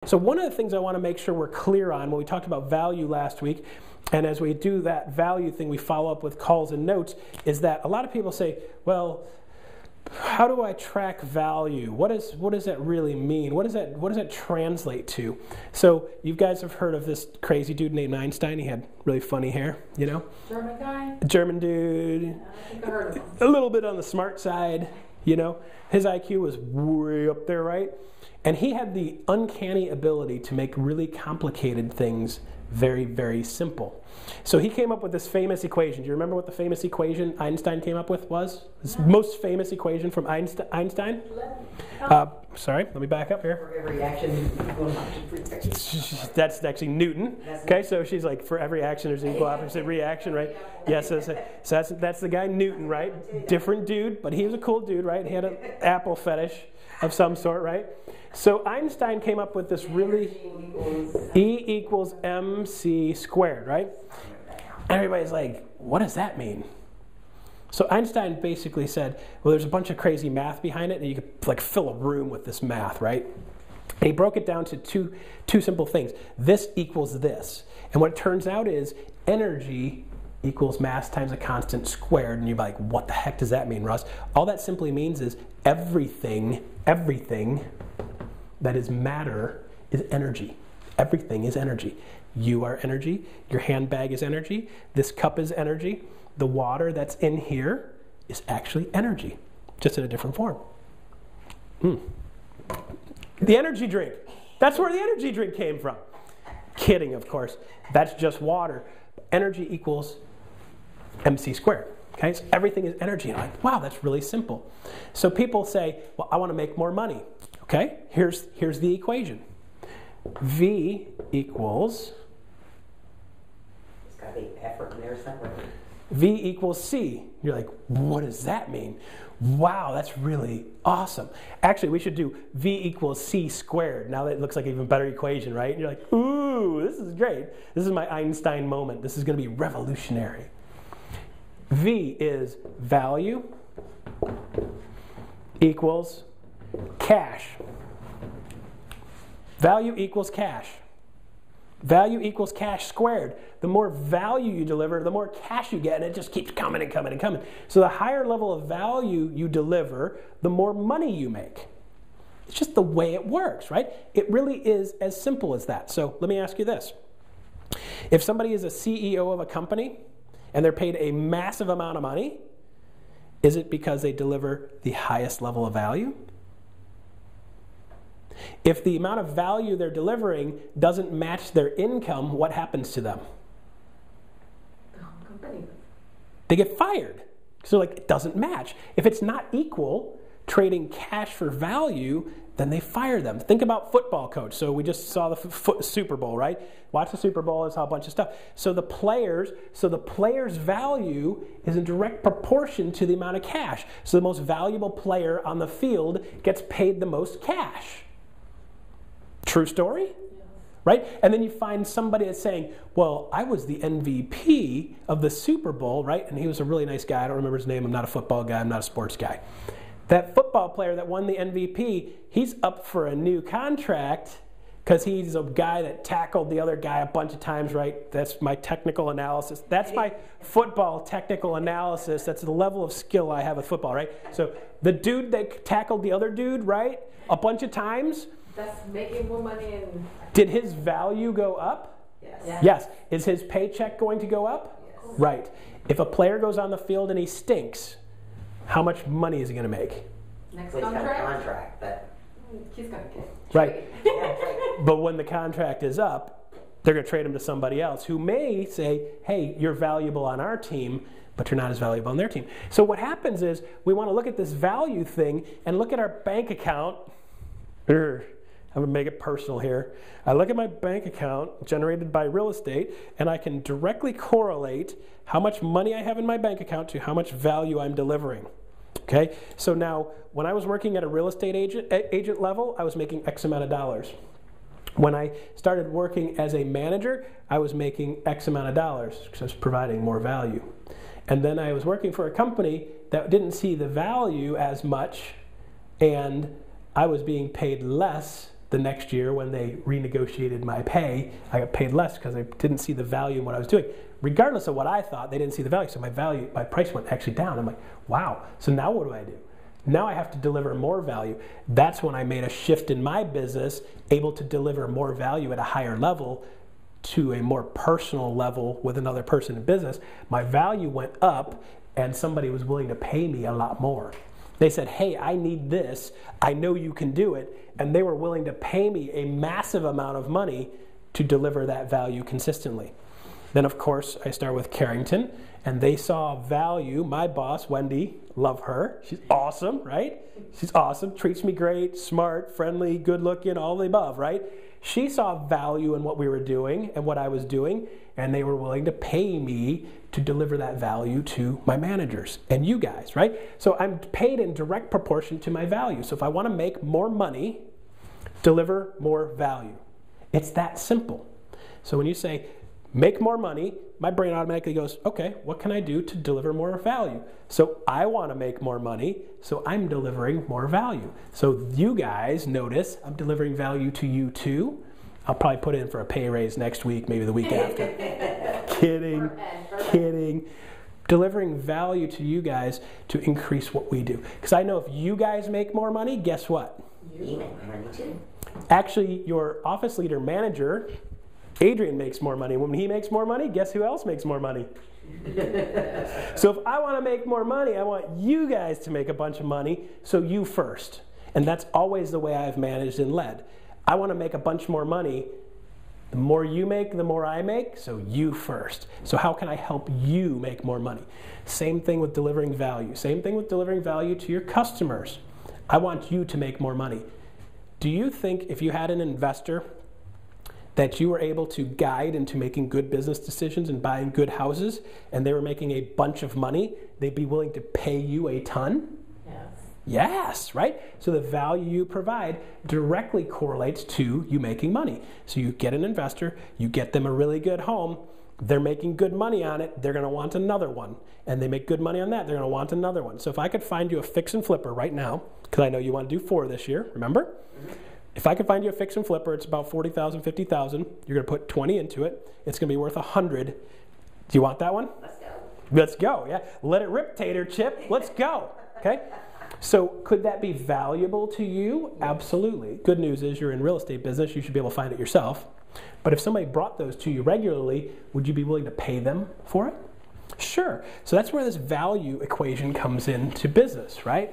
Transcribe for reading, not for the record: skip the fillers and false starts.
So one of the things I want to make sure we're clear on when we talked about value last week, and as we do that value thing, we follow up with calls and notes, is that a lot of people say, well, how do I track value? What does that really mean? What does that translate to? So you guys have heard of this crazy dude named Einstein. He had really funny hair, you know? German guy? German dude. Yeah, I think I heard of him. A little bit on the smart side, you know? His IQ was way up there, right? And he had the uncanny ability to make really complicated things very, very simple. So he came up with this famous equation. Do you remember what the famous equation Einstein came up with was? This most famous equation from Einstein? Sorry, let me back up here. For every action, equal opposite. That's actually Newton. Okay, so she's like, for every action there's an equal opposite reaction, right? Yes, so that's the guy Newton, right? Different dude, but he was a cool dude, right? He had an apple fetish of some sort, right? So Einstein came up with this really E equals mc squared, right? And everybody's like, what does that mean? So Einstein basically said, well, there's a bunch of crazy math behind it, and you could like fill a room with this math, right? And he broke it down to two simple things. This equals this. And what it turns out is energy equals mass times a constant squared. And you're like, what the heck does that mean, Russ? All that simply means is everything that is matter is energy. Everything is energy. You are energy. Your handbag is energy. This cup is energy. The water that's in here is actually energy, just in a different form. The energy drink. That's where the energy drink came from. Kidding, of course. That's just water. Energy equals mc squared. Okay, so everything is energy. And I'm like, wow, that's really simple. So people say, well, I want to make more money. Okay, here's the equation. V equals... There's got to be effort in there somewhere. V equals C. You're like, what does that mean? Wow, that's really awesome. Actually, we should do V equals C squared. Now that it looks like an even better equation, right? And you're like, ooh, this is great. This is my Einstein moment. This is going to be revolutionary. V is value equals cash. Value equals cash. Value equals cash squared. The more value you deliver, the more cash you get, and it just keeps coming and coming and coming. So the higher level of value you deliver, the more money you make. It's just the way it works, right? It really is as simple as that. So let me ask you this. If somebody is a CEO of a company and they're paid a massive amount of money, is it because they deliver the highest level of value? If the amount of value they're delivering doesn't match their income, what happens to them? The whole company. They get fired. So like, it doesn't match. If it's not equal, trading cash for value, then they fire them. Think about football coach. So we just saw the Super Bowl, right? Watch the Super Bowl, it's a bunch of stuff. So the players' value is in direct proportion to the amount of cash. So the most valuable player on the field gets paid the most cash. True story? Yeah. Right? And then you find somebody that's saying, well, I was the MVP of the Super Bowl, right? And he was a really nice guy. I don't remember his name. I'm not a football guy. I'm not a sports guy. That football player that won the MVP, he's up for a new contract because he's a guy that tackled the other guy a bunch of times, right? That's my technical analysis. That's my football technical analysis. That's the level of skill I have with football, right? So the dude that tackled the other dude, right, a bunch of times, that's making more money and... Did his value go up? Yes. Yes. Is his paycheck going to go up? Yes. Right. If a player goes on the field and he stinks, how much money is he going to make? Next Well, he's got a contract? contract that... He's going to get Right. Yeah, But when the contract is up, they're going to trade him to somebody else who may say, hey, you're valuable on our team, but you're not as valuable on their team. So what happens is we want to look at this value thing and look at our bank account. I'm going to make it personal here. I look at my bank account generated by real estate, and I can directly correlate how much money I have in my bank account to how much value I'm delivering. Okay? So now, when I was working at a real estate agent level, I was making X amount of dollars. When I started working as a manager, I was making X amount of dollars because I was providing more value. And then I was working for a company that didn't see the value as much, and I was being paid less the next year when they renegotiated my pay, I got paid less because they didn't see the value in what I was doing. Regardless of what I thought, they didn't see the value, so my price went actually down. I'm like, wow, so now what do I do? Now I have to deliver more value. That's when I made a shift in my business, able to deliver more value at a higher level to a more personal level with another person in business. My value went up and somebody was willing to pay me a lot more. They said, hey, I need this. I know you can do it. And they were willing to pay me a massive amount of money to deliver that value consistently. Then, of course, I start with Carrington, and they saw value. My boss, Wendy, love her. She's awesome, right? She's awesome, treats me great, smart, friendly, good looking, all the above, right? She saw value in what we were doing and what I was doing, and they were willing to pay me to deliver that value to my managers and you guys, right? So I'm paid in direct proportion to my value. So if I want to make more money, deliver more value. It's that simple. So when you say, make more money, my brain automatically goes, okay, what can I do to deliver more value? So I want to make more money, so I'm delivering more value. So you guys notice I'm delivering value to you too. I'll probably put in for a pay raise next week, maybe the week after. Kidding. Delivering value to you guys to increase what we do. Because I know if you guys make more money, guess what? You make money too. Actually, your office leader manager, Adrian, makes more money. When he makes more money, guess who else makes more money? So if I want to make more money, I want you guys to make a bunch of money, so you first. And that's always the way I've managed and led. I want to make a bunch more money. The more you make, the more I make, so you first. So how can I help you make more money? Same thing with delivering value. Same thing with delivering value to your customers. I want you to make more money. Do you think if you had an investor that you were able to guide into making good business decisions and buying good houses, and they were making a bunch of money, they'd be willing to pay you a ton? Yes, right? So the value you provide directly correlates to you making money. So you get an investor, you get them a really good home, they're making good money on it, they're going to want another one. And they make good money on that, they're going to want another one. So if I could find you a fix and flipper right now, because I know you want to do 4 this year, remember? Mm-hmm. If I could find you a fix and flipper, it's about $40,000, $50,000. You're going to put 20 into it. It's going to be worth 100. Do you want that one? Let's go, yeah. Let it rip, Tater Chip. Let's go, okay? So could that be valuable to you? Absolutely. Good news is you're in real estate business. You should be able to find it yourself. But if somebody brought those to you regularly, would you be willing to pay them for it? Sure. So that's where this value equation comes into business, right?